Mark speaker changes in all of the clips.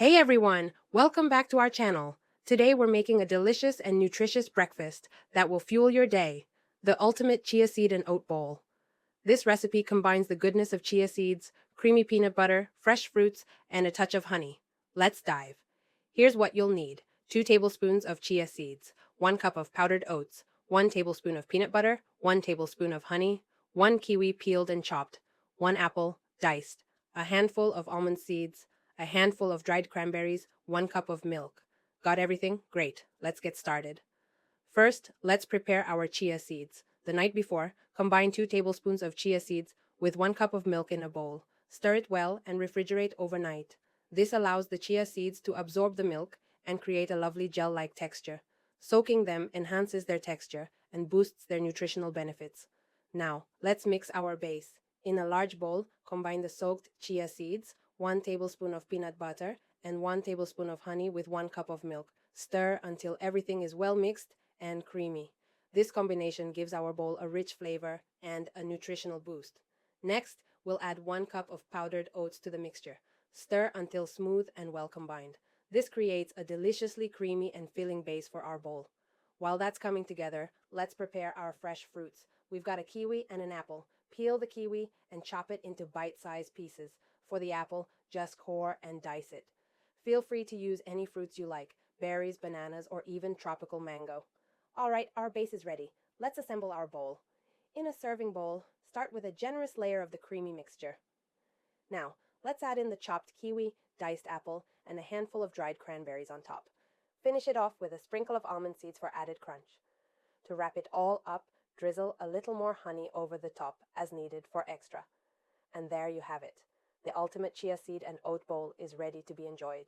Speaker 1: Hey everyone, welcome back to our channel. Today we're making a delicious and nutritious breakfast that will fuel your day, the ultimate chia seed and oat bowl. This recipe combines the goodness of chia seeds, creamy peanut butter, fresh fruits, and a touch of honey. Let's dive. Here's what you'll need. 2 tablespoons of chia seeds, 1 cup of powdered oats, 1 tablespoon of peanut butter, 1 tablespoon of honey, 1 kiwi peeled and chopped, 1 apple diced, a handful of almond seeds, a handful of dried cranberries, 1 cup of milk. Got everything? Great. Let's get started. First, let's prepare our chia seeds. The night before, combine 2 tablespoons of chia seeds with 1 cup of milk in a bowl. Stir it well and refrigerate overnight. This allows the chia seeds to absorb the milk and create a lovely gel-like texture. Soaking them enhances their texture and boosts their nutritional benefits. Now, let's mix our base. In a large bowl, combine the soaked chia seeds, 1 tablespoon of peanut butter, and 1 tablespoon of honey with 1 cup of milk. Stir until everything is well mixed and creamy. This combination gives our bowl a rich flavor and a nutritional boost. Next, we'll add 1 cup of powdered oats to the mixture. Stir until smooth and well combined. This creates a deliciously creamy and filling base for our bowl. While that's coming together, let's prepare our fresh fruits. We've got a kiwi and an apple. Peel the kiwi and chop it into bite-sized pieces. For the apple, just core and dice it. Feel free to use any fruits you like, berries, bananas, or even tropical mango. Alright, our base is ready. Let's assemble our bowl. In a serving bowl, start with a generous layer of the creamy mixture. Now, let's add in the chopped kiwi, diced apple, and a handful of dried cranberries on top. Finish it off with a sprinkle of almond seeds for added crunch. To wrap it all up, drizzle a little more honey over the top as needed for extra. And there you have it. The ultimate chia seed and oat bowl is ready to be enjoyed.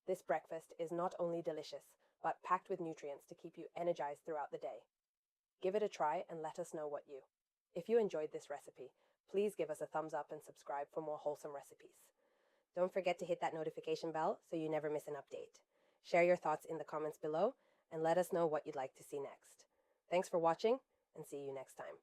Speaker 1: This breakfast is not only delicious, but packed with nutrients to keep you energized throughout the day. Give it a try and let us know what you. If you enjoyed this recipe, please give us a thumbs up and subscribe for more wholesome recipes. Don't forget to hit that notification bell so you never miss an update. Share your thoughts in the comments below and let us know what you'd like to see next. Thanks for watching and see you next time.